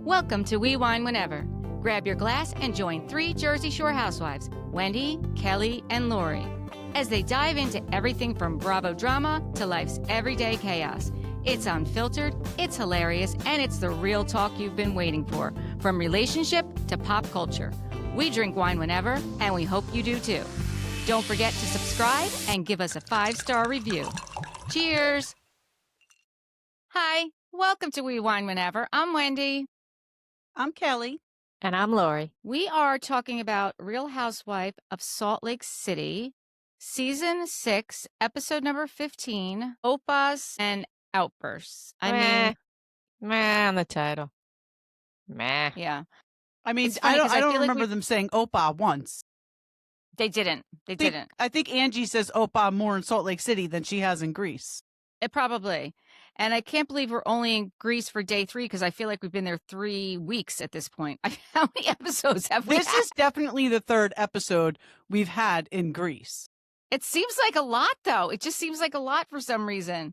Welcome to We Wine Whenever. Grab your glass and join 3 Jersey Shore housewives, Wendy, Kelly, and Lori, as they dive into everything from Bravo drama to life's everyday chaos. It's unfiltered, it's hilarious, and it's the real talk you've been waiting for, from relationship to pop culture. We drink wine whenever, and we hope you do too. Don't forget to subscribe and give us a 5-star review. Cheers! Hi, welcome to We Wine Whenever. I'm Wendy. I'm Kelly. And I'm Lori. We are talking about Real Housewife of Salt Lake City, Season 6, Episode number 15, Opas and Outbursts. Meh on the title. Meh. Yeah. I mean, It's funny 'cause I I don't feel like remember them saying Opa once. They didn't. I think Angie says Opa more in Salt Lake City than she has in Greece. Probably. And I can't believe we're only in Greece for day 3 because I feel like we've been there 3 weeks at this point. How many episodes have we This had? is definitely the 3rd episode we've had in Greece. It seems like a lot, though. It just seems like a lot for some reason.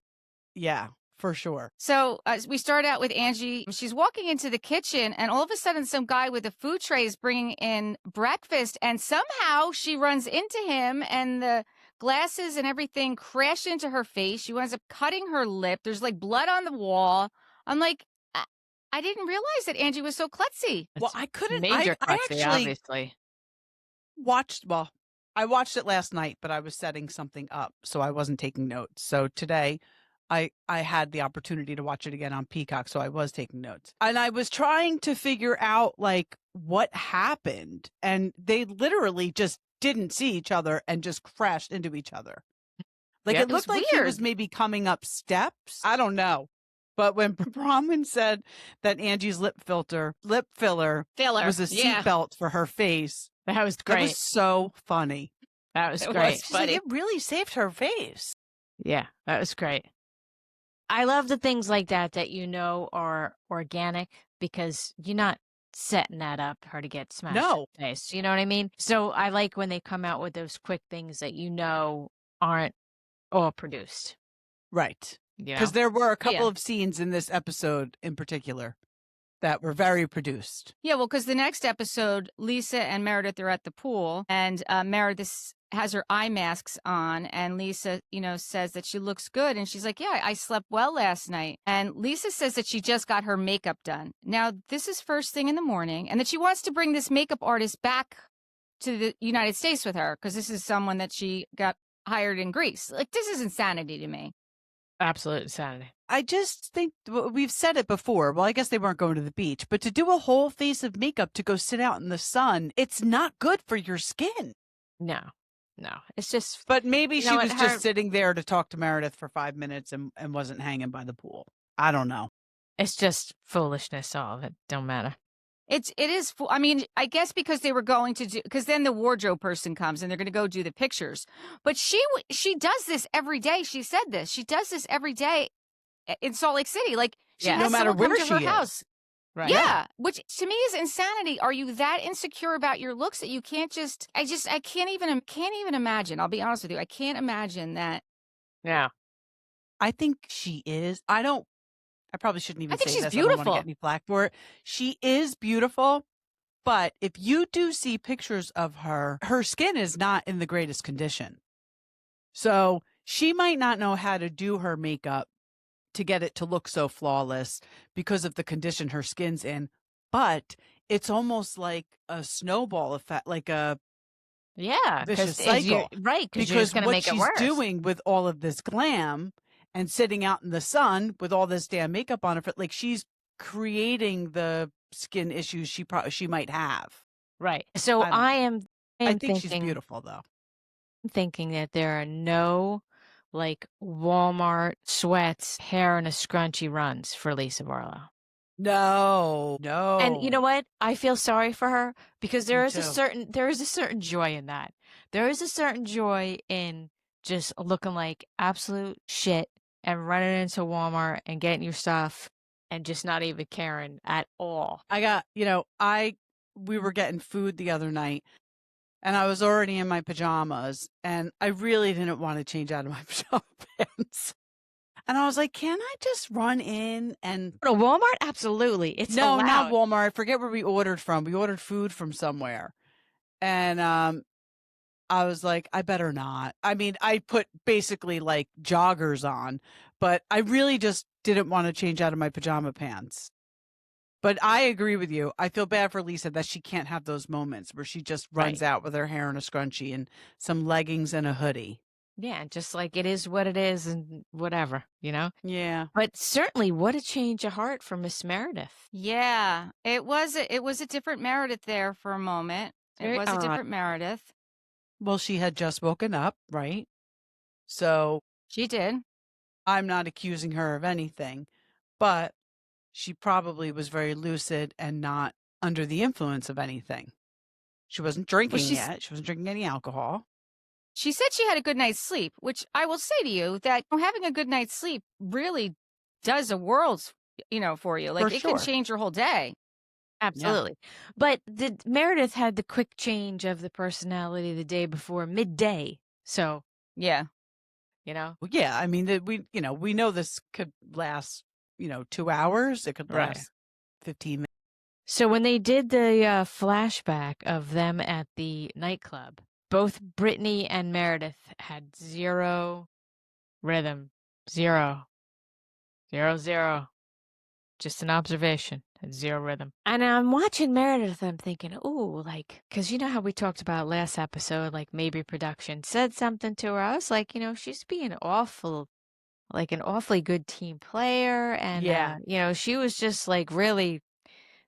Yeah, for sure. So we start out with Angie. She's walking into the kitchen, and all of a sudden, some guy with a food tray is bringing in breakfast, and somehow she runs into him, and the glasses and everything crash into her face. She winds up cutting her lip. There's like blood on the wall. I'm like, I didn't realize that Angie was so klutzy. Well, I couldn't. Major I klutzy, actually obviously. I watched it last night, but I was setting something up, so I wasn't taking notes. So today, I had the opportunity to watch it again on Peacock, so I was taking notes. And I was trying to figure out, like, what happened. And they literally just didn't see each other and just crashed into each other. Like, Yeah, it looked like he was maybe coming up steps. I don't know. But when Bronwyn said that Angie's lip filler was a seatbelt for her face, That was great. that was so funny. That was It great. was She's like, funny. it really saved her face. Yeah, that was great. I love the things like that you know are organic because you're not setting that up for her to get smashed in No. the face. You know what I mean? So I like when they come out with those quick things that you know aren't all produced. Right. You know? Because there were a couple Yeah. of scenes in this episode in particular that were very produced. Yeah, well, because the next episode, Lisa and Meredith are at the pool, and Meredith has her eye masks on, and Lisa, says that she looks good, and she's like, yeah, I slept well last night. And Lisa says that she just got her makeup done. Now, this is first thing in the morning, and that she wants to bring this makeup artist back to the United States with her, because this is someone that she got hired in Greece. Like, this is insanity to me. Absolute insanity. I just think we've said it before. Well, I guess they weren't going to the beach, but to do a whole face of makeup to go sit out in the sun, it's not good for your skin. No. It's just, But maybe she was her- just sitting there to talk to Meredith for 5 minutes and wasn't hanging by the pool. I don't know. it's just foolishness. All of it don't matter. It is. I mean, I guess because they were going to do, because then the wardrobe person comes and they're going to go do the pictures. But she does this every day. She said this. She does this every day in Salt Lake City. Like she Yeah. has No matter someone come where to she her is. house. Right. Yeah, which to me is insanity. Are you that insecure about your looks that you can't just? I can't even imagine. I'll be honest with you. I can't imagine that. Yeah. I think she is. I probably shouldn't even I think say she's this. I don't want beautiful. to get any flack for it. She is beautiful, but if you do see pictures of her skin is not in the greatest condition. So she might not know how to do her makeup to get it to look so flawless because of the condition her skin's in. But it's almost like a snowball effect, like a Yeah. vicious 'cause cycle. Right. Because you're Because just going to what make it she's worse. doing with all of this glam and sitting out in the sun with all this damn makeup on her, like she's creating the skin issues she might have. Right. So I I think thinking, she's beautiful though. thinking that there are no like Walmart sweats, hair in a scrunchy runs for Lisa Barlow. No. And you know what? I feel sorry for her because there Me is too. there is a certain joy in that. There is a certain joy in just looking like absolute shit and running into Walmart and getting your stuff and just not even caring at all. I got, we were getting food the other night and I was already in my pajamas and I really didn't want to change out of my pajama pants. And I was like, can I just run in and No, Walmart? Absolutely. It's no, not allowed. Walmart. I forget where we ordered from. We ordered food from somewhere. And I was like, I better not. I mean, I put basically like joggers on, but I really just didn't want to change out of my pajama pants. But I agree with you. I feel bad for Lisa that she can't have those moments where she just runs Right. out with her hair in a scrunchie and some leggings and a hoodie. Yeah, just like it is what it is and whatever, you know? Yeah. But certainly, what a change of heart for Miss Meredith. Yeah, it was a different Meredith there for a moment. It Very was a odd. different Meredith. Well, she had just woken up, right? So She did. I'm not accusing her of anything, but she probably was very lucid and not under the influence of anything. She wasn't Well, drinking yet. She wasn't drinking any alcohol. she said she had a good night's sleep, which I will say to you that having a good night's sleep really does a world, for you. Like For it can sure. change your whole day. Absolutely. But Meredith had the quick change of the personality the day before midday. So, Yeah. Well, yeah. I mean, we know this could last, 2 hours. It could Right. last 15 minutes. So when they did the flashback of them at the nightclub, both Brittany and Meredith had zero rhythm. Zero. Zero, zero. Just an observation. Had zero rhythm. And I'm watching Meredith, I'm thinking, ooh, because you know how we talked about last episode, like maybe production said something to her. I was like, she's being awful, like an awfully good team player. And, Yeah. she was just like really,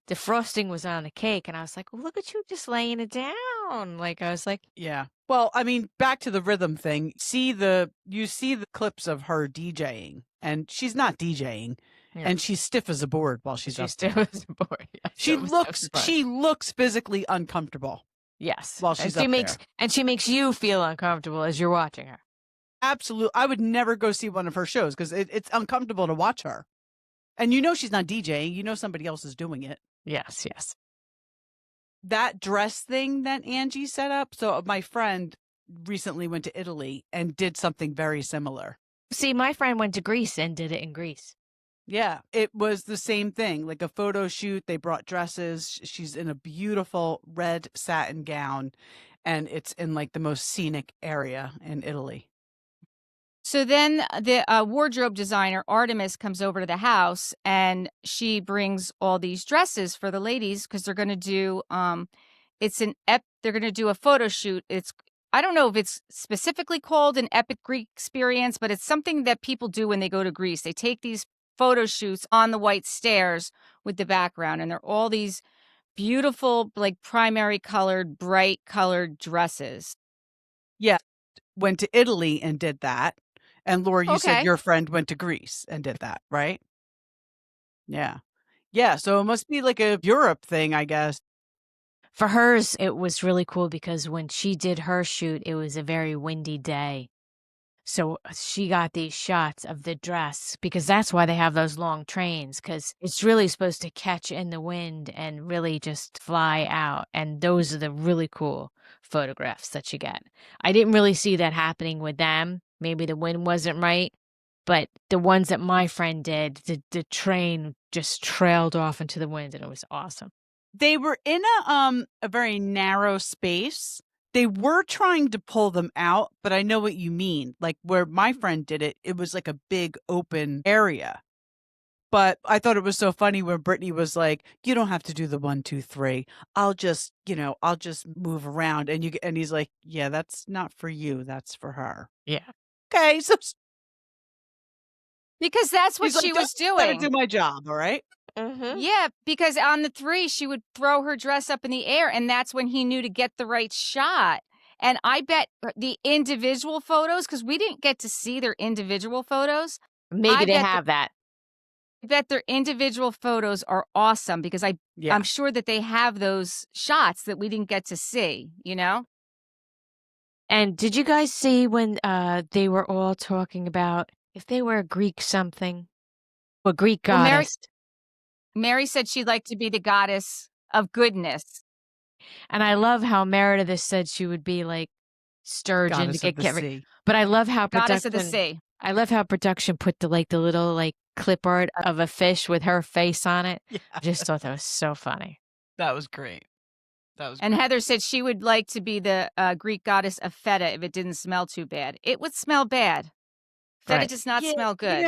the frosting was on the cake. And I was like, well, look at you just laying it down. Like, I was like, Yeah. Well, I mean, back to the rhythm thing. You see the clips of her DJing, and she's not DJing, yeah. and she's stiff as a board while she's up still there. was bored. Yes, She looks physically uncomfortable. Yes. While she's up there. And she makes you feel uncomfortable as you're watching her. Absolutely. I would never go see one of her shows because it's uncomfortable to watch her. And she's not DJing. Somebody else is doing it. Yes, yes. That dress thing that Angie set up. So my friend recently went to Italy and did something very similar. See, my friend went to Greece and did it in Greece. Yeah, it was the same thing, like a photo shoot. They brought dresses. She's in a beautiful red satin gown, and it's in like the most scenic area in Italy. So then the wardrobe designer, Artemis, comes over to the house and she brings all these dresses for the ladies because they're going to do, they're going to do a photo shoot. I don't know if it's specifically called an epic Greek experience, but it's something that people do when they go to Greece. They take these photo shoots on the white stairs with the background, and they're all these beautiful, like primary colored, bright colored dresses. Yeah, went to Italy and did that. And Laura, you said your friend went to Greece and did that, right? Yeah. Yeah, so it must be like a Europe thing, I guess. For hers, it was really cool because when she did her shoot, it was a very windy day. So she got these shots of the dress because that's why they have those long trains, because it's really supposed to catch in the wind and really just fly out. And those are the really cool photographs that you get. I didn't really see that happening with them. Maybe the wind wasn't right, but the ones that my friend did, the train just trailed off into the wind and it was awesome. They were in a very narrow space. They were trying to pull them out, but I know what you mean. Like where my friend did it, it was like a big open area. But I thought it was so funny when Brittany was like, "You don't have to do the 1, 2, 3. I'll just move around." And he's like, "Yeah, that's not for you. That's for her." Yeah. Okay, so because that's what she was doing. Gotta do my job, all right? Mm-hmm. Yeah, because on the 3, she would throw her dress up in the air, and that's when he knew to get the right shot. And I bet the individual photos, because we didn't get to see their individual photos. Maybe they have that. I bet their individual photos are awesome because I'm sure that they have those shots that we didn't get to see, And did you guys see when they were all talking about if they were a Greek something, a Greek goddess? Mary said she'd like to be the goddess of goodness. And I love how Meredith said she would be like sturgeon Goddess to get of the sea. But I love how Goddess of the production sea. I love how production put the little clip art of a fish with her face on it. Yeah. I just thought that was so funny. That was great. That was And great. Heather said she would like to be the Greek goddess of feta if it didn't smell too bad. It would smell bad. Feta Right. does not Yeah, smell good.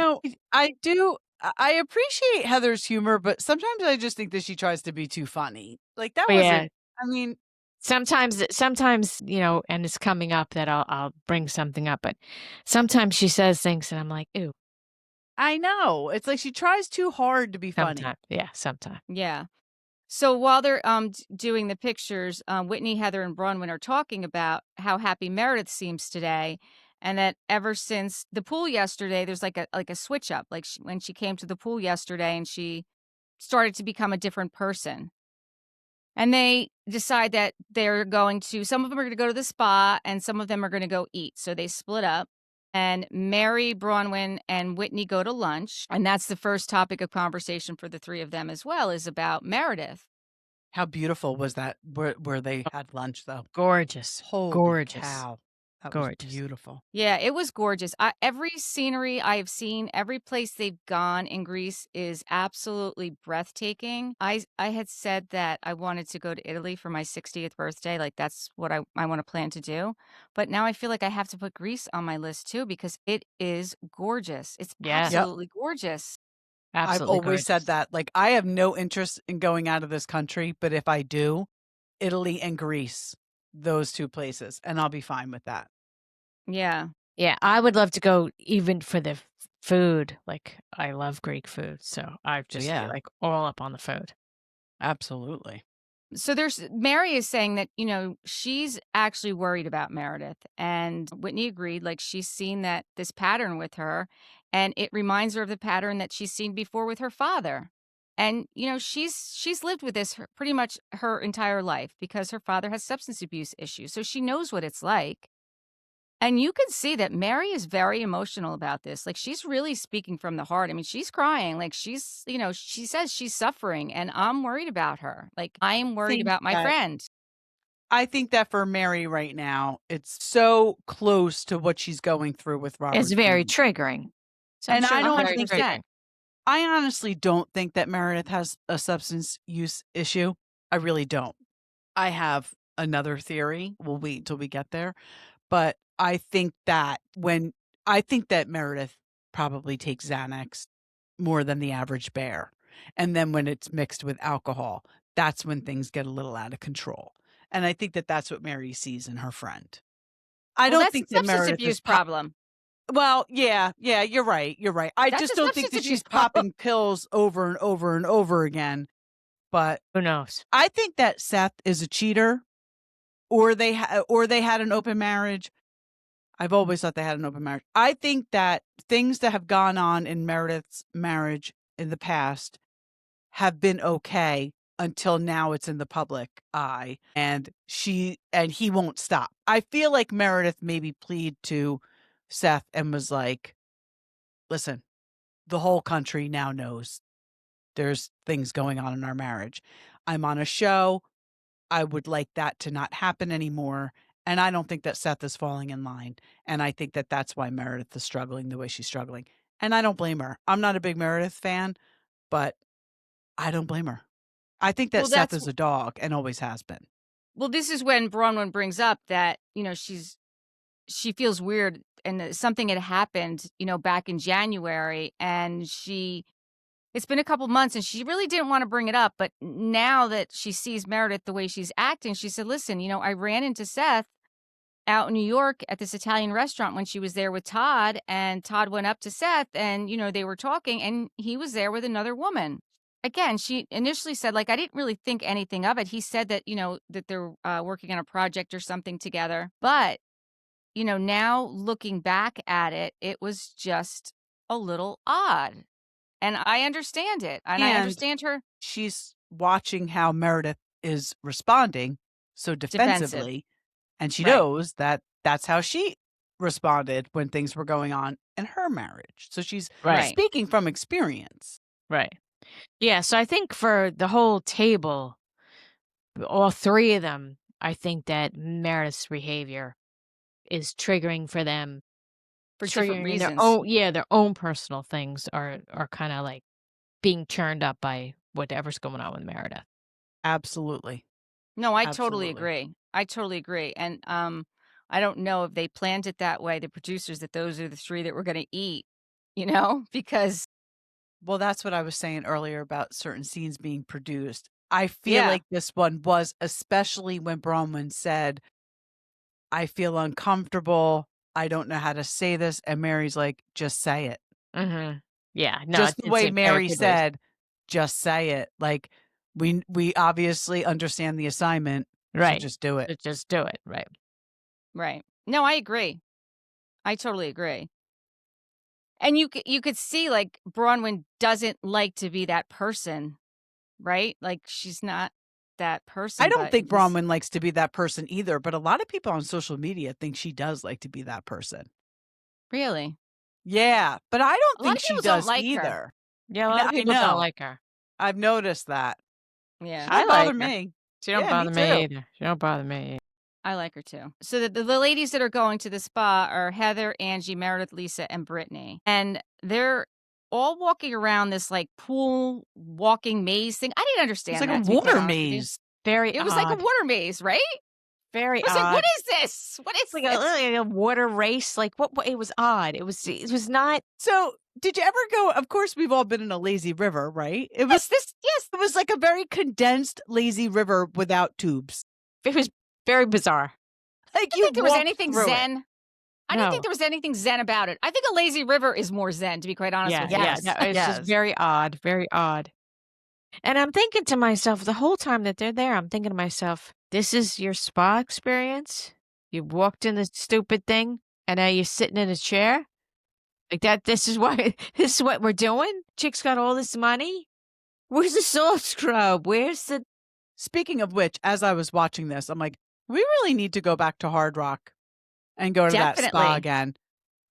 I appreciate Heather's humor, but sometimes I just think that she tries to be too funny. Like that But yeah, wasn't I mean, sometimes, and it's coming up that I'll bring something up, but sometimes she says things and I'm like, ooh, I know. It's like she tries too hard to be funny. sometimes. Yeah, sometimes. Yeah. So while they're doing the pictures, Whitney, Heather, and Bronwyn are talking about how happy Meredith seems today, and that ever since the pool yesterday, there's like a switch up. Like when she came to the pool yesterday, and she started to become a different person. And they decide that they're going to. Some of them are going to go to the spa, and some of them are going to go eat. So they split up. And Mary, Bronwyn, and Whitney go to lunch. And that's the first topic of conversation for the three of them as well, is about Meredith. How beautiful was that where they had lunch though? Gorgeous. Holy Gorgeous. cow. That Gorgeous. was beautiful. Yeah, it was gorgeous. Every scenery I have seen, every place they've gone in Greece is absolutely breathtaking. I had said that I wanted to go to Italy for my 60th birthday. Like that's what I want to plan to do. But now I feel like I have to put Greece on my list too because it is gorgeous. It's Yeah. Yep. absolutely gorgeous. I've Absolutely always said gorgeous. that. Like I have no interest in going out of this country, but if I do, Italy and Greece, those two places, and I'll be fine with that. Yeah. Yeah, I would love to go even for the food. Like, I love Greek food, so I just yeah. be like all up on the food. Absolutely. So Mary is saying that, she's actually worried about Meredith. And Whitney agreed, like she's seen this pattern with her, and it reminds her of the pattern that she's seen before with her father. And, she's lived with this pretty much her entire life because her father has substance abuse issues. So she knows what it's like. And you can see that Mary is very emotional about this. Like she's really speaking from the heart. I mean, she's crying. Like she says she's suffering and I'm worried about her. Like I am worried about my friend. I think that for Mary right now, it's so close to what she's going through with Robert. It's very Keane. triggering. So And sure I don't very think triggering. I honestly don't think that Meredith has a substance use issue. I really don't. I have another theory. We'll wait until we get there. But I think that Meredith probably takes Xanax more than the average bear. And then when it's mixed with alcohol, that's when things get a little out of control. And I think that that's what Mary sees in her friend. I don't think that Meredith abuse is problem. Well, yeah, you're right. You're right. I That's just a don't think that substance she's abuse problem. popping pills over and over and over again. But Who knows? I think that Seth is a cheater, or they had an open marriage. I've always thought they had an open marriage. I think that things that have gone on in Meredith's marriage in the past have been okay until now it's in the public eye, and he won't stop. I feel like Meredith maybe plead to Seth and was like, listen, the whole country now knows there's things going on in our marriage. I'm on a show. I would like that to not happen anymore. And I don't think that Seth is falling in line. And I think that that's why Meredith is struggling the way she's struggling. And I don't blame her. I'm not a big Meredith fan, but I don't blame her. I think that Seth is a dog and always has been. Well, this is when Bronwyn brings up that, she feels weird and that something had happened, back in January, and it's been a couple months and she really didn't want to bring it up. But now that she sees Meredith the way she's acting, she said, listen, I ran into Seth out in New York at this Italian restaurant when she was there with Todd, and Todd went up to Seth and, they were talking and he was there with another woman. Again, she initially said, like, I didn't really think anything of it. He said that, that they're working on a project or something together. But, now looking back at it, it was just a little odd. And I understand it. And I understand her. She's watching how Meredith is responding so defensively. And she knows that that's how she responded when things were going on in her marriage. So she's speaking from experience. Right. Yeah. So I think for the whole table, all three of them, I think that Meredith's behavior is triggering for them. for different Triggering reasons. their own personal things are kind of like being churned up by whatever's going on with Meredith. Absolutely. No, I totally Absolutely. agree. I totally agree. And I don't know if they planned it that way, the producers, that those are the three that we're going to eat, because Well, that's what I was saying earlier about certain scenes being produced. I feel yeah, like this one was, especially when Bronwyn said, I feel uncomfortable. I don't know how to say this. And Mary's like, just say it. Mm-hmm. Yeah, no, Just the it's way a very Mary produced. said, just say it. Like, we obviously understand the assignment, so Right. just do it. So just do it. Right. right. No, I agree. I totally agree. And you could see, like, Bronwyn doesn't like to be that person, right? Like, she's not that I person, don't but think this Bronwyn likes to be that person either, but a lot of people on social media think she does like to be that person. really, Yeah, but I don't a lot think of she people don't does like her. either. Yeah, a lot of I people don't know. like her. I've noticed that. Yeah, She I don't bother like her. me. She don't Yeah, me bother me too. either. She don't bother me. I like her too. So the ladies that are going to the spa are Heather, Angie, Meredith, Lisa, and Brittany, and they're all walking around this like pool walking maze thing. I didn't It's understand like a that, to be quite water honest with you. It's maze. very It was like a odd. water maze, right? Very I was like, odd. what is this? What is It's like this? like a water race. Like what? It was odd. It was not. So, did you ever go? Of course, we've all been in a lazy river, right? Yes, It was like a very condensed lazy river without tubes. It was very bizarre. Like I you think there was walked anything through it. zen. I didn't think No. there was anything zen about it. I think a lazy river is more zen, to be quite honest with you. Yes. No, it's just Yes. very odd. Very odd. And I'm thinking to myself the whole time that they're there. I'm thinking to myself, this is your spa experience. You walked in this stupid thing, and now you're sitting in a chair like that. This is what we're doing. Chick's got all this money. Where's the soft scrub? Where's the Speaking of which, as I was watching this, I'm like, we really need to go back to Hard Rock and go to that spa Definitely. again.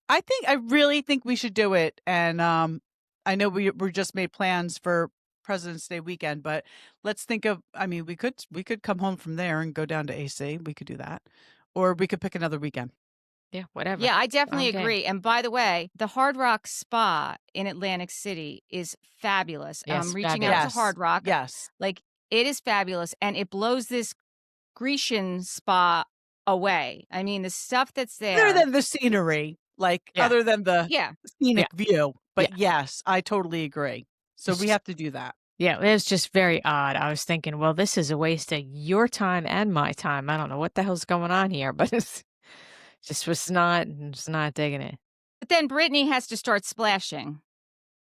I really think we should do it. And I know we just made plans for President's Day weekend, but let's think of. I mean, we could come home from there and go down to AC. We could do that, or we could pick another weekend. Yeah, whatever. Yeah, I definitely Okay. agree. And by the way, the Hard Rock Spa in Atlantic City is fabulous. Yes, I'm reaching out to Yes. Hard Rock. Yes. Like, it is fabulous, and it blows this Grecian spa away. I mean, the stuff that's there. Other than the scenery, like Yeah. other than the Yeah. scenic view. But yes, I totally agree. So we have to do that. Yeah, it was just very odd. I was thinking, well, this is a waste of your time and my time. I don't know what the hell's going on here, but it's just not digging it. But then Brittany has to start splashing,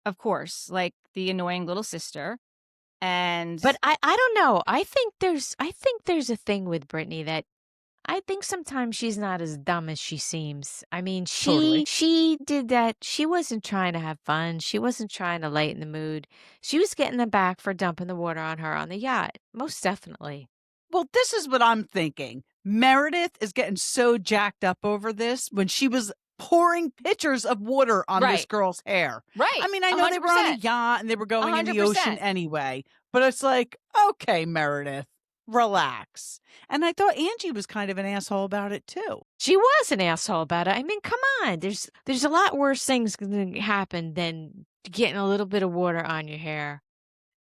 of course, like the annoying little sister. And But I don't know. I think there's a thing with Brittany that I think sometimes she's not as dumb as she seems. I mean, Totally. she did that. She wasn't trying to have fun. She wasn't trying to lighten the mood. She was getting them back for dumping the water on her on the yacht. Most definitely. Well, this is what I'm thinking. Meredith is getting so jacked up over this when she was pouring pitchers of water on this Right. girl's hair. right. I mean, I know they were on a 100%. yacht and they were going in the ocean 100%. anyway, but it's like, okay, Meredith, relax. And I thought Angie was kind of an asshole about it too. She was an asshole about it. I mean, come on. There's a lot worse things going to happen than getting a little bit of water on your hair.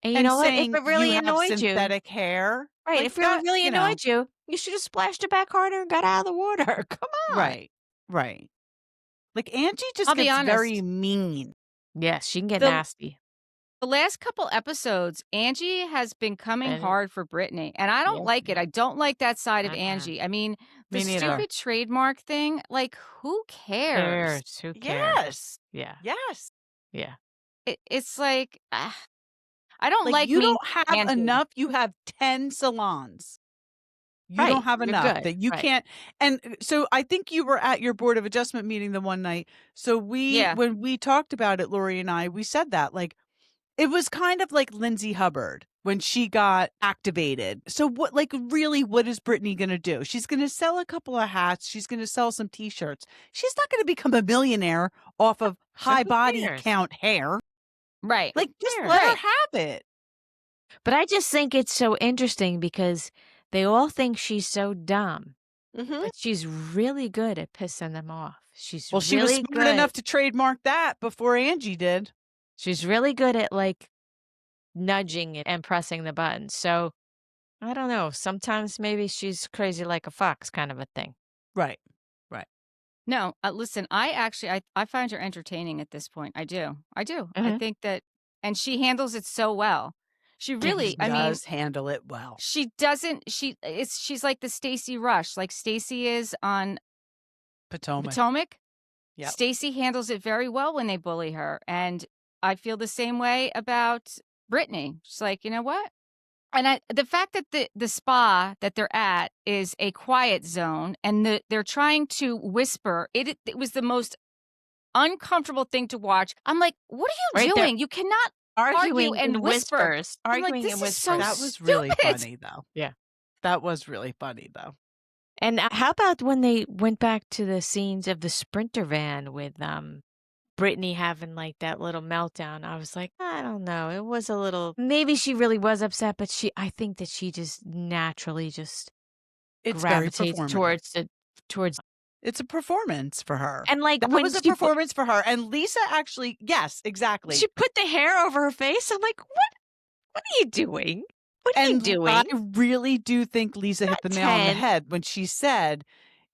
And you And know what? If saying it really you have annoyed you, synthetic hair. right? like If it that, really you know. annoyed you, you should have splashed it back harder and got out of the water. Come on. Right. Like Angie just I'll be gets very honest. mean. Yes, she can get The- nasty. The last couple episodes, Angie has been coming And- hard for Brittany, and I don't Yes. like it. I don't like that side of Uh-uh. Angie. I mean, the Me neither. stupid trademark thing, like, who cares? Who cares? Yes. Yeah. Yes. Yeah. It's like, I don't like you mean don't have Angie. enough. You have 10 salons. You Right, don't have you're enough good, that you right. can't. And so I think you were at your board of adjustment meeting the one night. So Yeah. when we talked about it, Lori and I, we said that like, it was kind of like Lindsay Hubbard when she got activated. So what is Brittany going to do? She's going to sell a couple of hats. She's going to sell some t-shirts. She's not going to become a millionaire off of high who body cares? count hair. Right. Like just cares? let her Right. have it. But I just think it's so interesting because they all think she's so dumb. Mhm. but she's really good at pissing them off. She's Well, she was really smart good. enough to trademark that before Angie did. She's really good at like nudging it and pressing the buttons. So I don't know. Sometimes maybe she's crazy like a fox kind of a thing. Right. No, listen, I find her entertaining at this point. I do. I Mhm. think that, and she handles it so well. She really, She I mean, does handle it well. she doesn't, she's like the Stacey Rush, like Stacey is on Potomac. Potomac. Yep. Stacey handles it very well when they bully her. And I feel the same way about Brittany. She's like, you know what? And the fact that the spa that they're at is a quiet zone and they're trying to whisper, it was the most uncomfortable thing to watch. I'm like, what are you Right, they're doing? You cannot arguing and in whisper. whispers. I'm like, Arguing this in is whispers. so That was really stupid. funny, though. Yeah. That was really funny, though. And how about when they went back to the scenes of the Sprinter van with Brittany having like that little meltdown? I was like, I don't know. It was a little, maybe she really was upset, but I think that she just naturally just It's very gravitates performative. towards. It's a performance for her. And like That when was a she performance for her. And Lisa actually, yes, exactly. she put the hair over her face, I'm like, what are you doing? What are you doing? I really do think Lisa hit the nail on the 10. head when she said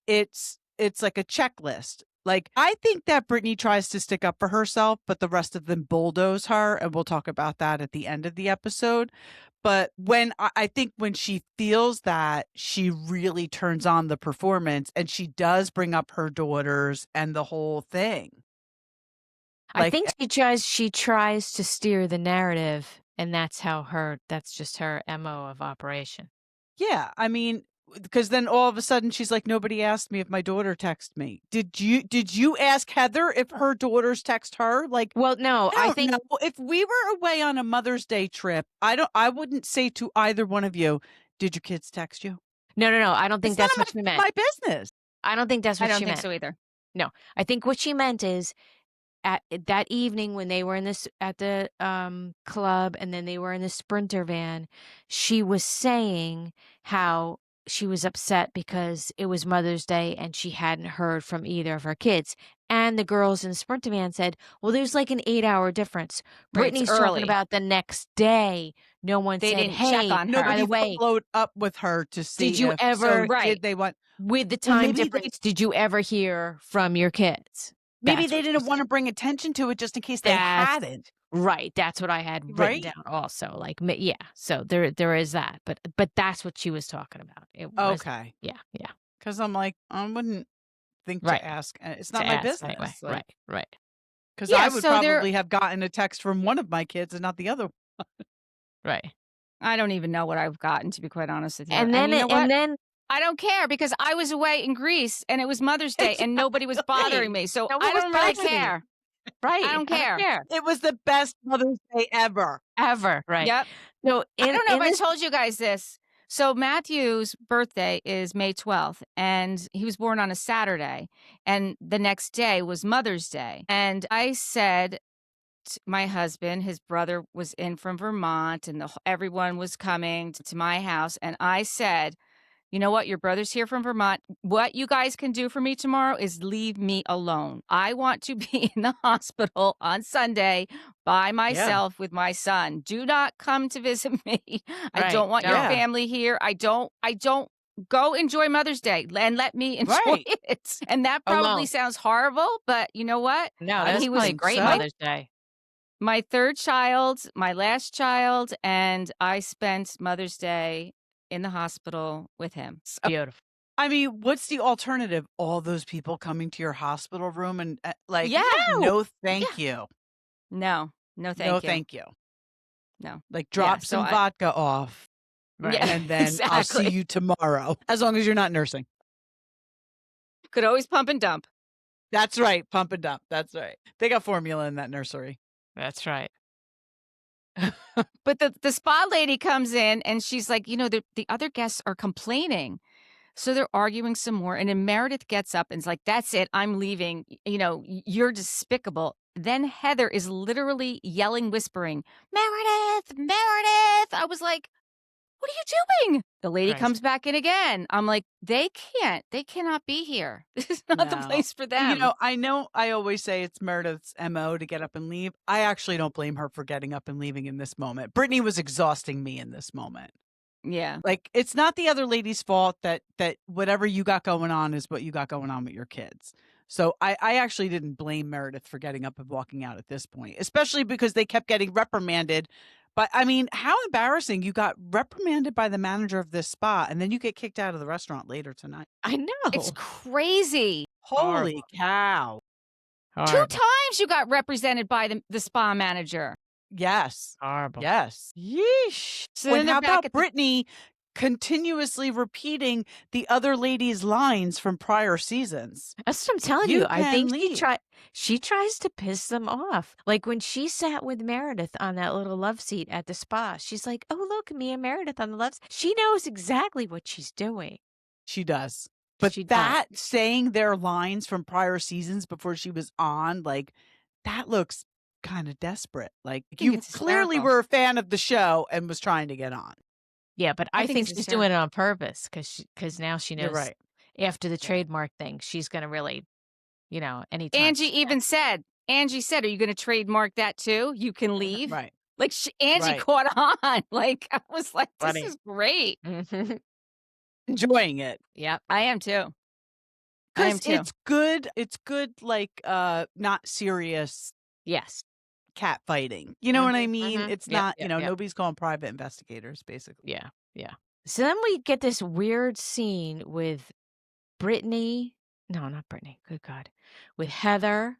it's like a checklist. Like, I think that Brittany tries to stick up for herself, but the rest of them bulldoze her. And we'll talk about that at the end of the episode. But when I think when she feels that, she really turns on the performance and she does bring up her daughters and the whole thing. I think she tries to steer the narrative, and that's just her MO of operation. Yeah, I mean, because then all of a sudden she's like, nobody asked me if my daughter texted me. Did you ask Heather if her daughters text her? Like, well, no, I think if we were away on a Mother's Day trip, I wouldn't say to either one of you, did your kids text you? No, I don't think that's what she meant. My business. I don't think that's what I don't she think meant. so either. No, I think what she meant is at that evening when they were at the club and then they were in the Sprinter van, she was saying how she was upset because it was Mother's Day and she hadn't heard from either of her kids. And the girls in the Sprinter van said, well, there's like an 8-hour difference. Right, Brittany's it's talking early. about the next day. No one They said, didn't hey, check on her. by the Nobody way, followed up with her to see did you if, ever- so Right. did they want, with the Well, time maybe difference, did you ever hear from your kids? maybe That's they what she didn't want to said. bring attention to it just in case they That's- hadn't. Right, that's what I had written Right? down also. Like, yeah, so there is that, but that's what she was talking about. It was, Okay. yeah, Because I'm like, I wouldn't think Right. to ask. It's to not my ask business. anyway. Like, Right. Because Yeah, I would so there- probably have gotten a text from one of my kids and not the other. I don't even know what I've gotten, to be quite honest with you. And then you know what? and then I don't care because I was away in Greece and it was Mother's Day and nobody was bothering me. So No one I was don't really bothering you. care. right, I don't care. It was the best Mother's Day ever. ever, right? Yep. So I don't know if this, I told you guys this. So Matthew's birthday is May 12th, and he was born on a Saturday, and the next day was Mother's Day. And I said to my husband, his brother was in from Vermont, and everyone was coming to my house, and I said, you know what? Your brother's here from Vermont. What you guys can do for me tomorrow is leave me alone. I want to be in the hospital on Sunday by myself with my son. Do not come to visit me. I Right. don't want your Yeah. family here. I don't go enjoy Mother's Day and let me enjoy Right. it. And that probably Alone. sounds horrible, but you know what? no, that's he was probably a great so- Mother's Day. My third child, my last child, and I spent Mother's Day in the hospital with him. Beautiful. I mean, what's the alternative? All those people coming to your hospital room and like, Yeah. no, thank you. No, No, thank you. thank you. No. Like, drop so some I- vodka off. Right. Yeah. And then I'll see exactly. you tomorrow. As long as you're not nursing. Could always pump and dump. That's right. Pump and dump. That's right. They got formula in that nursery. That's right. But the spa lady comes in and she's like, you know, the other guests are complaining. So they're arguing some more. And then Meredith gets up and is like, that's it. I'm leaving. You know, you're despicable. Then Heather is literally yelling, whispering, Meredith, Meredith. I was like, what are you doing? The lady Right. comes back in again. I'm like, they cannot be here. This is not the No. place for them. You know, I always say it's Meredith's MO to get up and leave. I actually don't blame her for getting up and leaving in this moment. Brittany was exhausting me in this moment. Yeah. Like, it's not the other lady's fault that whatever you got going on is what you got going on with your kids. So I actually didn't blame Meredith for getting up and walking out at this point, especially because they kept getting reprimanded. But I mean, how embarrassing. You got reprimanded by the manager of this spa and then you get kicked out of the restaurant later tonight. I know. It's crazy. Holy cow. Two Horrible. times you got represented by the spa manager. Yes. Horrible. Yes. Yeesh. So When then they're how back about at Brittany continuously repeating the other lady's lines from prior seasons? That's what I'm telling You you. I can think leave. she tries to piss them off. Like when she sat with Meredith on that little love seat at the spa, she's like, "Oh, look, me and Meredith on the love seat." She knows exactly what she's doing. She does. But She does. that saying their lines from prior seasons before she was on, like, that looks kind of desperate. Like, think you it's clearly hysterical. were a fan of the show and was trying to get on. Yeah, but I I think think it's she's doing it on purpose because now she knows You're right. after the trademark thing, she's going to really, anytime. Angie said, "Are you going to trademark that too? You can leave." Right. Like Angie Right. caught on. Like I was like, "This Funny. is great." Enjoying it. Yeah, I am too. I am Because too. it's good, like, not serious Yes. cat fighting. You know what I mean? mhm. It's Yep, not, yep, yep. nobody's calling private investigators, basically. Yeah, yeah. So then we get this weird scene with Brittany. No, not Brittany. Good God. With Heather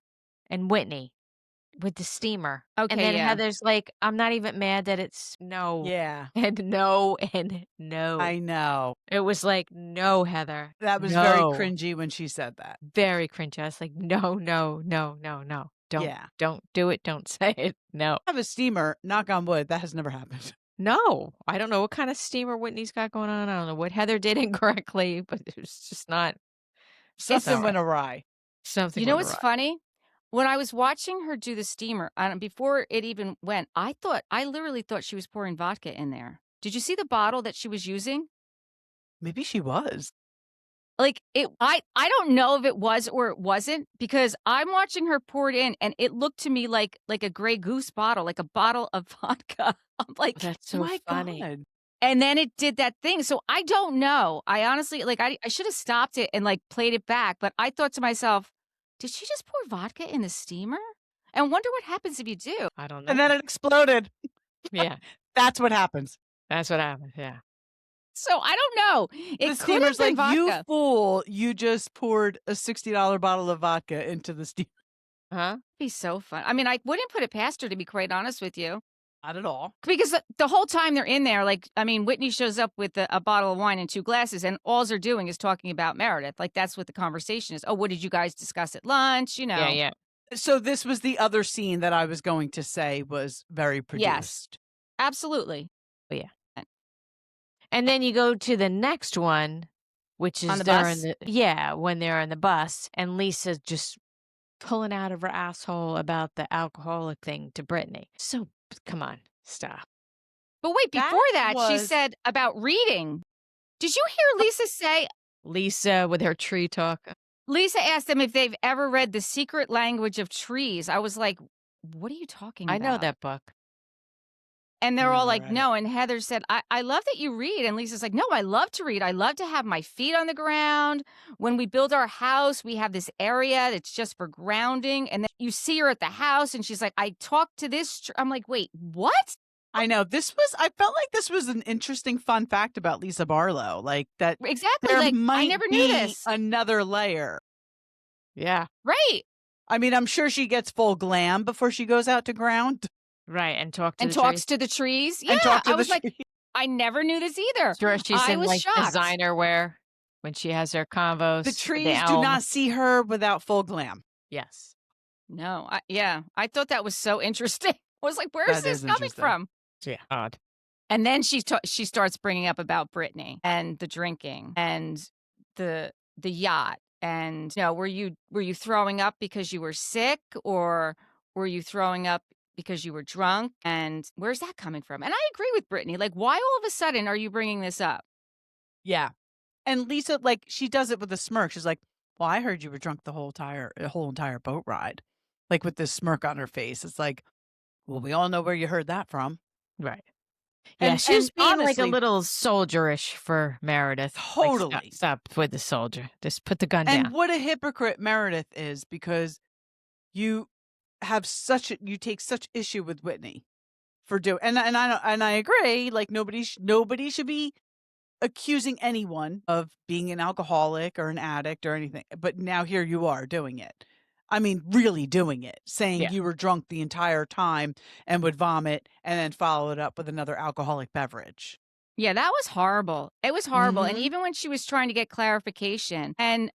and Whitney with the steamer. Okay, And then yeah. Heather's like, I'm not even mad that it's no. Yeah, And no and no. I know. It was like, no, Heather. That was very no. cringy when she said that. Very cringy. I was like, no, no, no, no, no. Yeah. Don't do it. Don't say it. No. I have a steamer, knock on wood, that has never happened. No. I don't know what kind of steamer Whitney's got going on. I don't know what Heather did incorrectly, but it was just not Something went awry. something. You know went what's awry. funny? When I was watching her do the steamer, before it even went, I literally thought she was pouring vodka in there. Did you see the bottle that she was using? Maybe she was. Like I don't know if it was or it wasn't because I'm watching her pour it in and it looked to me like a Grey Goose bottle, like a bottle of vodka. I'm like, That's so My funny. God. and then it did that thing. So I don't know. I honestly, like, I should have stopped it and like played it back. But I thought to myself, did she just pour vodka in the steamer? And wonder what happens if you do. I don't know. And then it exploded. yeah, That's what happens. that's what happened. Yeah. So I don't know. The It could have steamer's been like, you vodka. fool, you just poured a $60 bottle of vodka into the steamer. Huh? Be so fun. I mean, I wouldn't put it past her, to be quite honest with you. Not at all. Because the whole time they're in there, like, I mean, Whitney shows up with a bottle of wine and 2 glasses, and all they're doing is talking about Meredith. Like, that's what the conversation is. Oh, what did you guys discuss at lunch? You know. Yeah, yeah. So this was the other scene that I was going to say was very produced. Yes. Absolutely. And then you go to the next one, which is On the they're bus? when they're in the bus, and Lisa just pulling out of her asshole about the alcoholic thing to Brittany. So come on, stop. But wait, That before that, she was- said about reading. Did you hear Lisa say? Lisa with her tree talk. Lisa asked them if they've ever read The Secret Language of Trees. I was like, what are you talking about? I know that book. And they're all Never like, read it. no. And Heather said, I love that you read. And Lisa's like, no, I love to read. I love to have my feet on the ground. When we build our house, we have this area that's just for grounding. And then you see her at the house and she's like, I talked to this. I'm like, wait, what? I know. I felt like this was an interesting fun fact about Lisa Barlow. Like that Exactly. there Like, might I never be knew this. another layer. Yeah. Right. I mean, I'm sure she gets full glam before she goes out to ground. Right. And talk to And the talks trees. to the trees. Yeah. And talk to I the was like, tree. I never knew this either. Sure, she's I in was like shocked. designer wear when she has her convos. The with trees do elm. not see her without full glam. Yes. No. I thought that was so interesting. I was like, where is That this is coming interesting. from? Yeah. Odd. And then she starts bringing up about Brittany and the drinking and the yacht and were you throwing up because you were sick or were you throwing up because you were drunk. And where's that coming from? And I agree with Brittany. Like, why all of a sudden are you bringing this up? Yeah. And Lisa, like, she does it with a smirk. She's like, well, I heard you were drunk the whole entire boat ride. Like, with this smirk on her face. It's like, well, we all know where you heard that from. Right. Yeah, she was and being like a honestly, little soldierish for Meredith. Like, Totally. stop with the soldier. Just put the gun and down. what a hypocrite Meredith is, because you take such issue with Whitney for doing, and I agree. Like, nobody should be accusing anyone of being an alcoholic or an addict or anything. But now here you are doing it. I mean, really doing it, saying Yeah. you were drunk the entire time and would vomit and then follow it up with another alcoholic beverage. Yeah, that was horrible. It was horrible. And Mhm. even when she was trying to get clarification, and,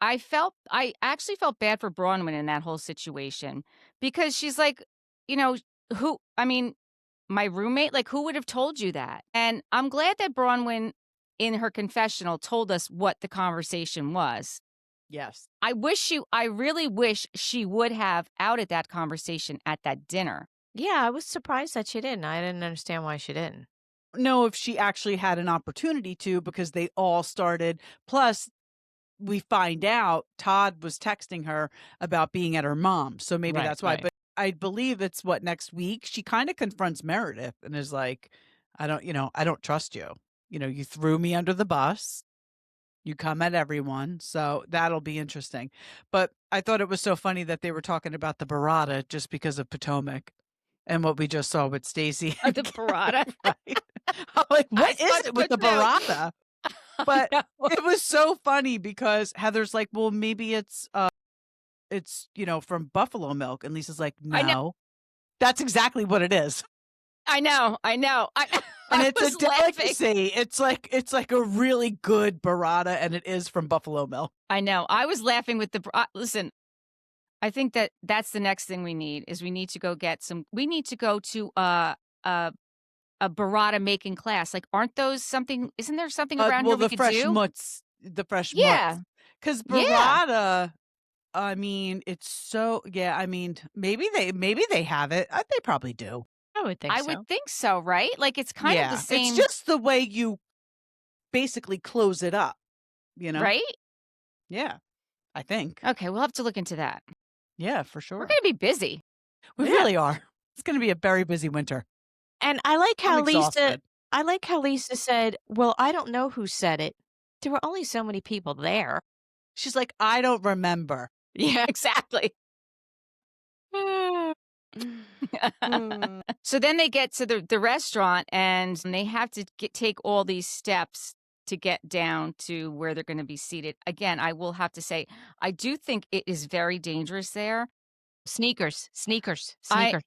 I actually felt bad for Bronwyn in that whole situation, because she's like, my roommate, like, who would have told you that? And I'm glad that Bronwyn in her confessional told us what the conversation was. Yes. I really wish she would have outed that conversation at that dinner. Yeah, I was surprised that she didn't. I didn't understand why she didn't. Know if she actually had an opportunity to, because they all started. Plus, we find out Todd was texting her about being at her mom. So maybe Right, that's why. right. But I believe it's next week. She kind of confronts Meredith and is like, I don't trust you. You threw me under the bus. You come at everyone. So that'll be interesting. But I thought it was so funny that they were talking about the burrata just because of Potomac and what we just saw with Stacey. The burrata. Right? I'm like, what is it with the burrata? But it was so funny because Heather's like, well, maybe it's from buffalo milk. And Lisa's like, I know. no, that's exactly what it is. I know. And I it's was a delicacy. It's like a really good burrata, and it is from buffalo milk. I know. I was laughing with listen, I think that's the next thing we need to go we need to go to a burrata making class. Like, isn't there something around here we could do? The fresh Yeah. mutts. Because burrata, I mean, it's so, yeah, I mean, maybe they have it. They probably do. I would think so. I would think so, right? Like, it's kind of the same. It's just the way you basically close it up, right? Yeah, I think. Okay, we'll have to look into that. Yeah, for sure. We're going to be busy. We really are. It's going to be a very busy winter. And I like how I'm Lisa said, well, I don't know who said it. There were only so many people there. She's like, I don't remember. Yeah, exactly. So then they get to the restaurant, and they have to take all these steps to get down to where they're going to be seated. Again, I will have to say, I do think it is very dangerous there. Sneakers.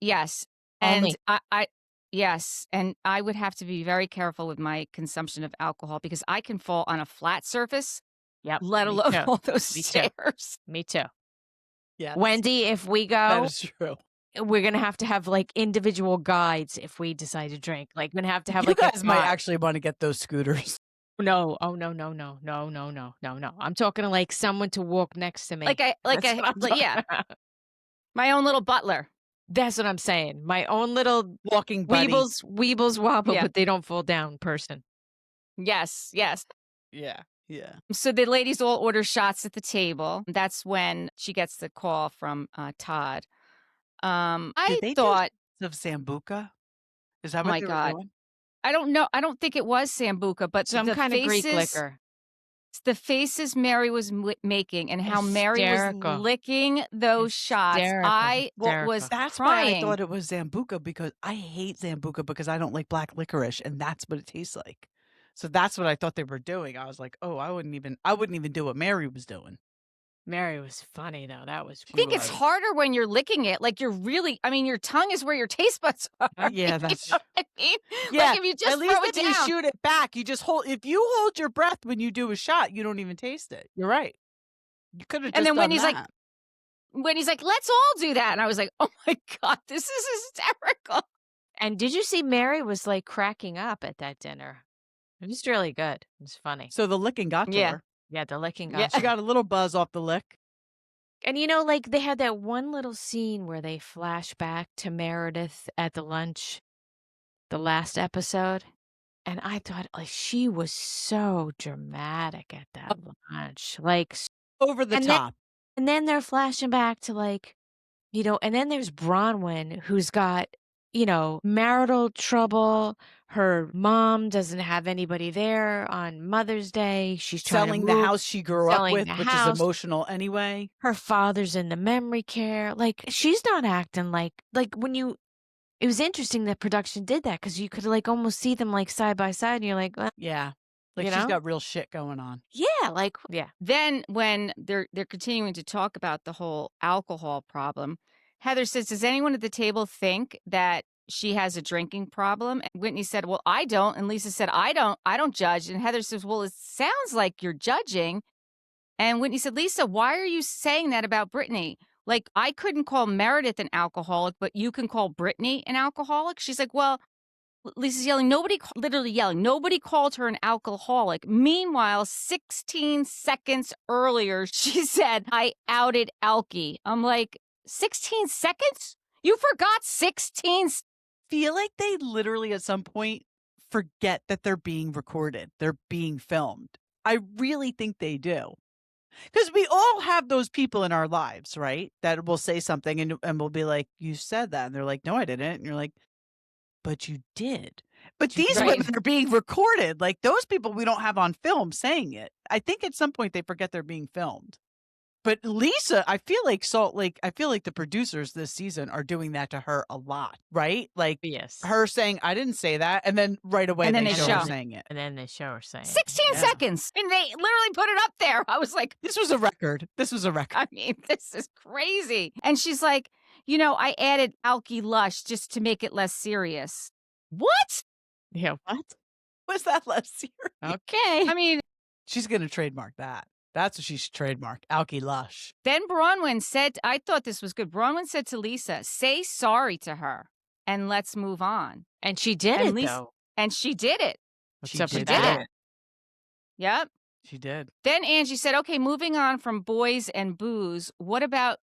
Yes. Only. And yes. And I would have to be very careful with my consumption of alcohol, because I can fall on a flat surface. Yep. Let alone all those stairs. Me too. Yeah. Wendy, if we go, that is true. We're going to have like individual guides if we decide to drink. Like, we're going to have You guys might actually want to get those scooters. No. Oh, no. I'm talking to like someone to walk next to me. My own little butler. That's what I'm saying. My own little walking buddy. Weebles wobble, but they don't fall down person. Yes. Yeah. So the ladies all order shots at the table. That's when she gets the call from Todd. I thought of Sambuca. Is that what they God. were doing? I don't know. I don't think it was Sambuca, but some kind of Greek liquor. The faces Mary was making and how Mary was licking those shots. I was That's crying. Why I thought it was Sambuca, because I hate Sambuca because I don't like black licorice, and that's what it tastes like. So that's what I thought they were doing. I was like, oh, I wouldn't even do what Mary was doing. Mary was funny though. That was. I think it's harder when you're licking it. Like, your tongue is where your taste buds are. Yeah, that's. You know what I mean? Yeah, like, if you just at least throw it if you down. shoot it back, you just hold. If you hold your breath when you do a shot, you don't even taste it. You're right. You could have. And then when he's like, let's all do that, and I was like, oh my God, this is hysterical. And did you see Mary was like cracking up at that dinner? It was really good. It was funny. So the licking got to her. Yeah, the licking got. Yeah, she got a little buzz off the lick. And like they had that one little scene where they flash back to Meredith at the lunch, the last episode. And I thought, like, she was so dramatic at that lunch. Like, Over the and then, top. and then they're flashing back to like, and then there's Bronwyn who's got, marital trouble. Her mom doesn't have anybody there on Mother's Day. She's trying to Selling the move, house she grew up selling with, the which is house. emotional anyway. Her father's in the memory care. Like, she's not acting like it was interesting that production did that because you could like almost see them like side by side and you're like, well, Yeah. Like she's got real shit going on. yeah. Then when they're continuing to talk about the whole alcohol problem, Heather says, "Does anyone at the table think that she has a drinking problem?" And Whitney said, "Well, I don't." And Lisa said, I don't judge." And Heather says, "Well, it sounds like you're judging." And Whitney said, "Lisa, why are you saying that about Brittany? Like, I couldn't call Meredith an alcoholic, but you can call Brittany an alcoholic." She's like, "Well," Lisa's yelling, literally yelling, "Nobody called her an alcoholic." Meanwhile, 16 seconds earlier, she said, "I outed Alky." I'm like, 16 seconds? You forgot 16 Feel like they literally at some point forget that they're being recorded. They're being filmed. I really think they do. Because we all have those people in our lives, right? That will say something and we'll be like, "You said that." And they're like, "No, I didn't." And you're like, "But you did." But these Right. women are being recorded. Like those people we don't have on film saying it. I think at some point they forget they're being filmed. But Lisa, I feel like the producers this season are doing that to her a lot, right? Like Yes. her saying, "I didn't say that," and then right away And then they they show show. her saying it. And then they show her saying 16 Yeah. seconds. And they literally put it up there. I was like, This was a record. I mean, this is crazy. And she's like, "I added Alky Lush just to make it less serious." What? Yeah, what? Was that less serious? Okay. I mean, She's going to trademark that. That's what she should trademark. Alky Lush. then Bronwyn said, I thought this was good. Bronwyn said to Lisa, "Say sorry to her and let's move on." And she did And it Lisa- though. And she did it. What's She up with did that? it. Yep. She did. Then Angie said, "Okay, moving on from boys and booze, what about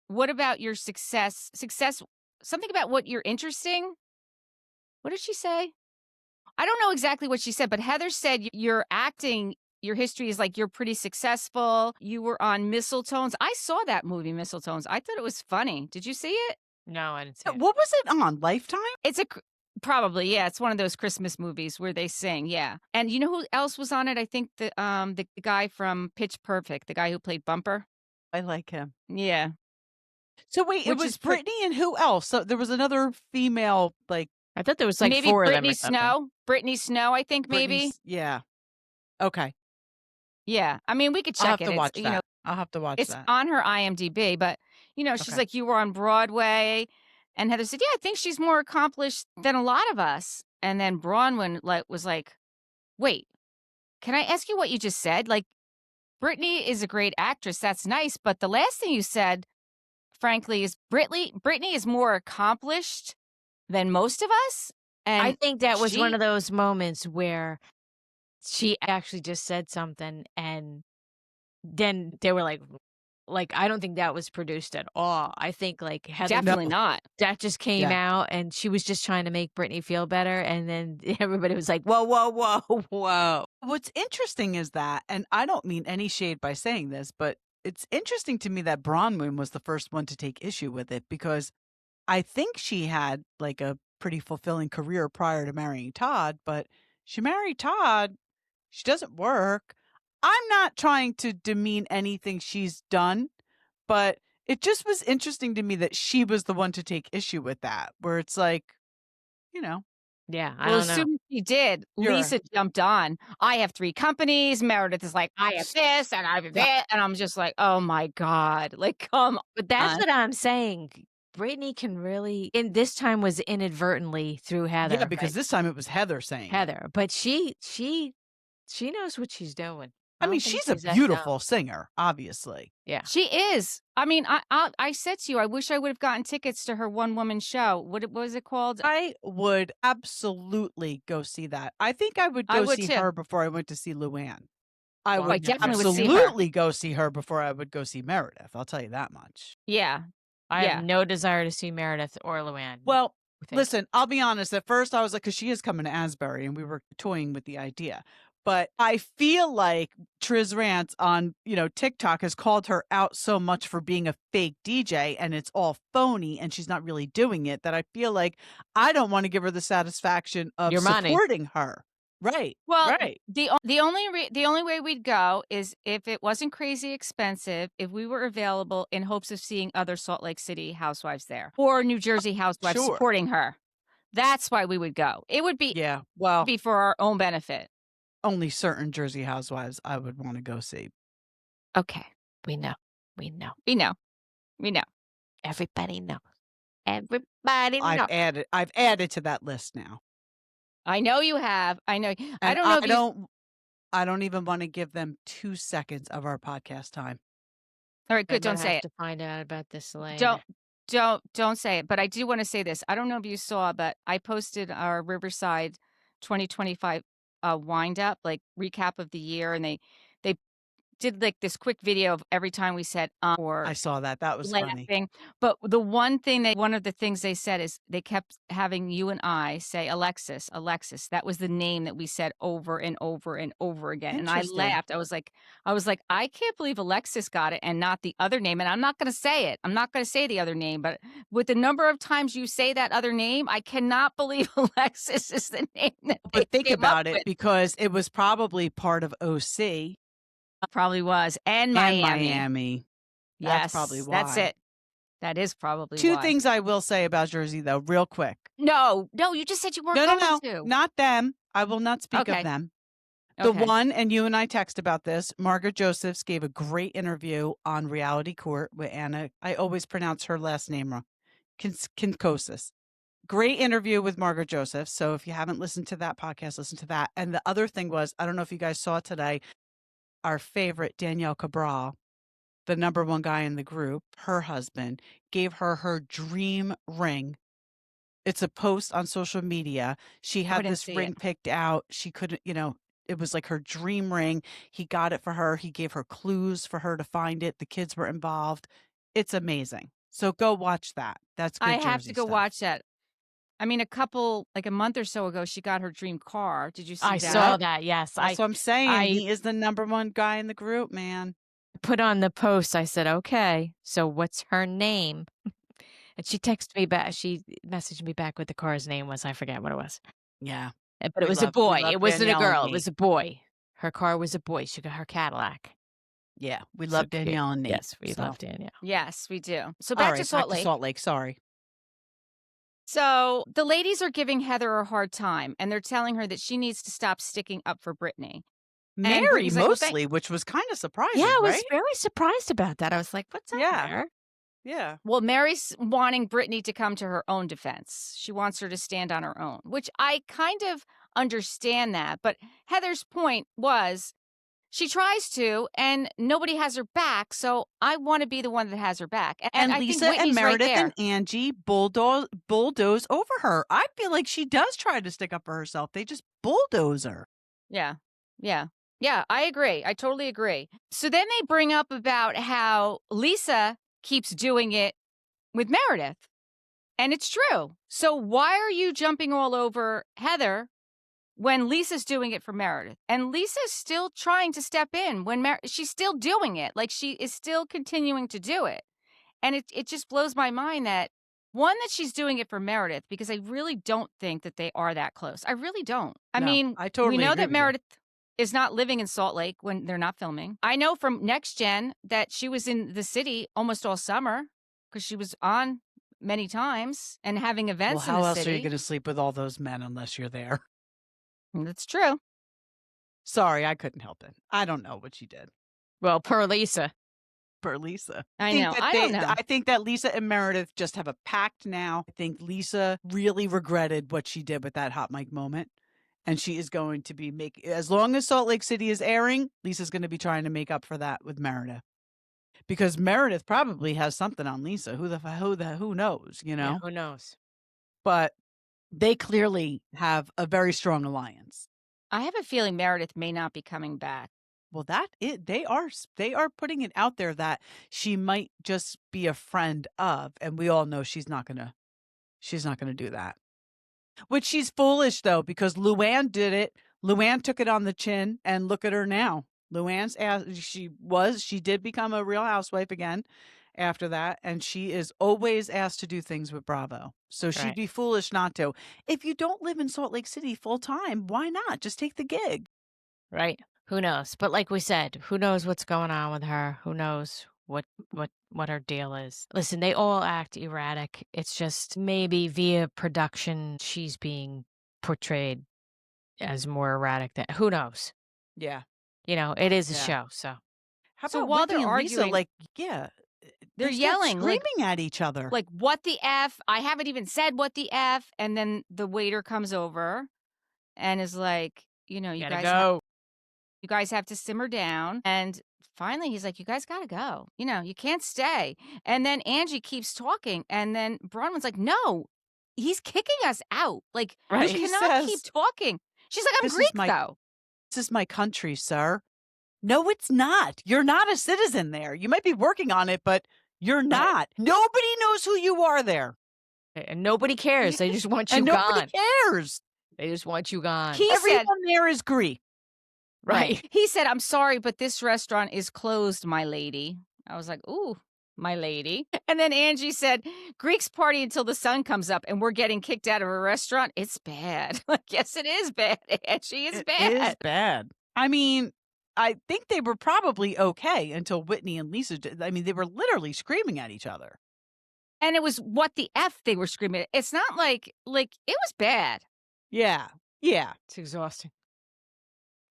your success? Something about what you're interesting?" What did she say? I don't know exactly what she said, but Heather said your acting, your history is like you're pretty successful. You were on Mistletones. I saw that movie, Mistletones. I thought it was funny. Did you see it? No, I didn't see it. What was it on? Lifetime? It's probably, yeah. It's one of those Christmas movies where they sing, yeah. And you know who else was on it? I think the guy from Pitch Perfect, the guy who played Bumper. I like him. Yeah. So wait, it Which was is Brittany and who else? So there was another female, like I thought there was like maybe 4 of them or Brittany something. Snow. Brittany Snow, I think maybe. Brittany's- Yeah. Okay. Yeah. I mean, we could check I'll have it. to It's, watch that. I'll have to watch it's that. on her IMDb, but she's Okay. like, "You were on Broadway," and Heather said, "Yeah, I think she's more accomplished than a lot of us." And then Bronwyn was like, "Wait, can I ask you what you just said? Like, Brittany is a great actress. That's nice, but the last thing you said, frankly, is Brittany is more accomplished than most of us." And I think that was one she- of those moments where she actually just said something and then they were like, I don't think that was produced at all. I think like Heather, definitely not. that just came Yeah. out and she was just trying to make Brittany feel better. And then everybody was like, whoa, whoa, whoa, whoa. What's interesting is that, and I don't mean any shade by saying this, but it's interesting to me that Bronwyn was the first one to take issue with it because I think she had like a pretty fulfilling career prior to marrying Todd, but she married Todd. She doesn't work. I'm not trying to demean anything she's done, but it just was interesting to me that she was the one to take issue with that, where it's like, Yeah, I Well, don't as know. soon as she did, You're- Lisa jumped on. "I have 3 companies." Meredith is like, "I have this and I have that." And I'm just like, oh my God. Like, come But that's on. what I'm saying. Brittany can really, and this time was inadvertently through Heather. yeah, because but this time it was Heather saying it. Heather, but she knows what she's doing. I mean, don't think she's a that dumb. beautiful singer, obviously. Yeah. She is. I mean, I said to you, I wish I would have gotten tickets to her one-woman show. What was it called? I would absolutely go see that. I think I would I go would see too. her before I went to see Luann. I Well, would I definitely would see her. absolutely go see her before I would go see Meredith. I'll tell you that much. Yeah. I Yeah. have no desire to see Meredith or Luann. Well, with it. listen, I'll be honest. At first, I was like, because she is coming to Asbury, and we were toying with the idea. But I feel like Triz Rance on TikTok has called her out so much for being a fake DJ, and it's all phony, and she's not really doing it. That I feel like I don't want to give her the satisfaction of Your money. supporting her. Right. Well, right. the only way we'd go is if it wasn't crazy expensive, if we were available in hopes of seeing other Salt Lake City housewives there or New Jersey housewives Sure. supporting her. That's why we would go. It would be Yeah. Well, be for our own benefit. only certain Jersey housewives I would want to go see. Okay. We know. We know. We know. We know. Everybody knows. Everybody knows. I've added to that list now. I know you have. I know. And I don't know if I don't even want to give them 2 seconds of our podcast time. All right, good. I Don't might say have it. to find out about this later. Don't say it. But I do want to say this. I don't know if you saw, but I posted our Riverside 2025 wind up, like recap of the year, and they did like this quick video of every time we said or I saw that. That was funny. laughing. But the one of the things they said is they kept having you and I say Alexis, Alexis. That was the name that we said over and over and over again. And I Interesting. laughed. I was like, I can't believe Alexis got it and not the other name. And I'm not going to say it. I'm not going to say the other name. But with the number of times you say that other name, I cannot believe Alexis is the name that they But think came about up it, with. because it was probably part of OC Probably was. And and Miami. Miami. Yes, That's probably why. that's it. That is probably 2 why. things I will say about Jersey, though, real quick. No, you just said you weren't No, going to. not them. I will not speak Okay. of them. The Okay. one, and you and I text about this, Margaret Josephs gave a great interview on Reality Court with Anna. I always pronounce her last name wrong. Kinkosis. Great interview with Margaret Joseph. So if you haven't listened to that podcast, listen to that. And the other thing was, I don't know if you guys saw today, our favorite Danielle Cabral, the number 1 guy in the group, her husband, gave her dream ring. It's a post on social media. She had didn't this see ring it. picked out. She couldn't, it was like her dream ring. He got it for her. He gave her clues for her to find it. The kids were involved. It's amazing. So go watch that. That's good I have Jersey to go stuff. watch that. I mean, a month or so ago, she got her dream car. Did you see I that? saw that. Yes. That's what I'm saying. I- He is the number 1 guy in the group, man. put on the post. I said, okay, so what's her name? And she texted me back. She messaged me back what the car's name was. I forget what it was. Yeah. But We it was a love boy. It wasn't a Danielle and girl. It Nate. was a boy. Her car was a boy. She got her Cadillac. Yeah. We So love cute. Danielle and Nate. Yes, we love Danielle. Yes, we do. So All back right, to Salt Lake. Salt Lake. Sorry. So the ladies are giving Heather a hard time, and they're telling her that she needs to stop sticking up for Brittany. Mary Brittany's like, well, mostly, which was kind of surprising, Yeah, I was right? very surprised about that. I was like, what's up Yeah. there? Yeah. Well, Mary's wanting Brittany to come to her own defense. She wants her to stand on her own, which I kind of understand that. But Heather's point was she tries to, and nobody has her back. So I want to be the one that has her back. And I Lisa think and Whitney's Meredith right there. and Angie bulldoze over her. I feel like she does try to stick up for herself. They just bulldoze her. Yeah. I agree. I totally agree. So then they bring up about how Lisa keeps doing it with Meredith. And it's true. So why are you jumping all over Heather when Lisa's doing it for Meredith? And Lisa's still trying to step in when she's still doing it. Like, she is still continuing to do it. And it just blows my mind that, one, that she's doing it for Meredith, because I really don't think that they are that close. I really don't. I No, mean, I totally we know agree that with you. Meredith is not living in Salt Lake when they're not filming. I know from Next Gen that she was in the city almost all summer because she was on many times and having events Well, in how the else city. are you going to sleep with all those men unless you're there? That's true. Sorry, I couldn't help it. I don't know what she did Well, per Lisa. for Lisa. I know. I don't know. I think that Lisa and Meredith just have a pact now. I think Lisa really regretted what she did with that hot mic moment. And she is going to be as long as Salt Lake City is airing, Lisa's going to be trying to make up for that with Meredith. Because Meredith probably has something on Lisa. Who knows, Yeah, who knows? But they clearly have a very strong alliance. I have a feeling Meredith may not be coming back. Well, they are putting it out there that she might just be a friend of, and we all know she's not gonna do that. Which she's foolish though, because Luann did it. Luann took it on the chin, and look at her now. Luann's she did become a Real Housewife again after that, and she is always asked to do things with Bravo. So she'd be foolish not to. If you don't live in Salt Lake City full time, why not? Just take the gig. Right. Who knows? But like we said, who knows what's going on with her? Who knows what her deal is? Listen, they all act erratic. It's just maybe via production she's being portrayed as more erratic than who knows? Yeah. You know, it is a Yeah. show, so. How So about while Whitney they're and Lisa, arguing- like, yeah, They're they start yelling, like- screaming at each other. Like, what the F? I haven't even said what the F. And then the waiter comes over and is like, you know, you Gotta guys go. you guys have to simmer down. And finally, he's like, you guys got to go. You know, you can't stay. And then Angie keeps talking. And then Bronwyn's like, no, he's kicking us out. Like, Right. you She cannot says, keep talking. She's like, I'm "This is Greek, my- though. This is my country, sir." No, it's not. You're not a citizen there. You might be working on it, but you're not. Nobody knows who you are there. And nobody cares. They just want you And nobody gone. cares. They just want you gone. He Everyone said, there is Greek. right. He said, I'm sorry, but this restaurant is closed, my lady. I was like, ooh, my lady. And then Angie said, Greeks party until the sun comes up and we're getting kicked out of a restaurant. It's bad. Like, yes, it is bad, Angie. It's It bad. is bad. I mean, I think they were probably okay until Whitney and Lisa did. I mean, they were literally screaming at each other. And it was what the F they were screaming. It's not like it was bad. Yeah. Yeah. It's exhausting.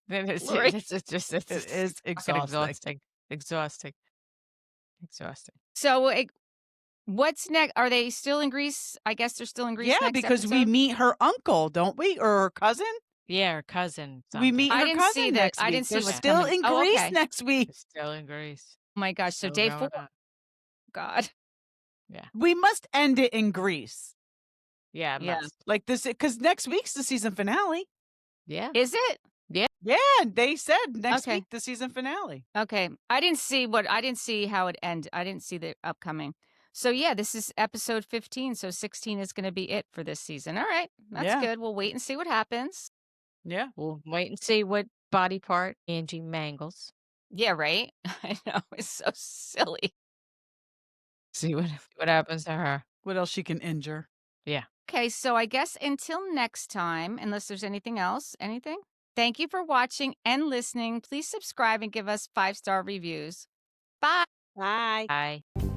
It's Lori. just It is fucking exhausting. Exhausting. So what's next? Are they still in Greece? I guess they're still in Greece. Yeah, next because we episode? meet her uncle, don't we? Or her cousin? Yeah, her cousin. We something. meet I her didn't cousin see that. next week. I didn't see They're what's still coming. in Oh, Greece okay. next week. It's still in Greece. Oh my gosh. So Still day going 4. on. God. We must end it in Greece. Yeah, it Yeah. must. Like this, because next week's the season finale. Yeah. Is it? Yeah, they said next Okay. week, the season finale. Okay. I didn't see how it ended. I didn't see the upcoming. So yeah, this is episode 15. So 16 is going to be it for this season. All right. That's Yeah. good. We'll wait and see what happens. Yeah. We'll wait and see what body part Angie mangles. Yeah, right? I know. It's so silly. See what happens to her. What else she can injure? Okay, so I guess until next time, unless there's anything else, anything? Thank you for watching and listening. Please subscribe and give us 5-star reviews. Bye. Bye. Bye.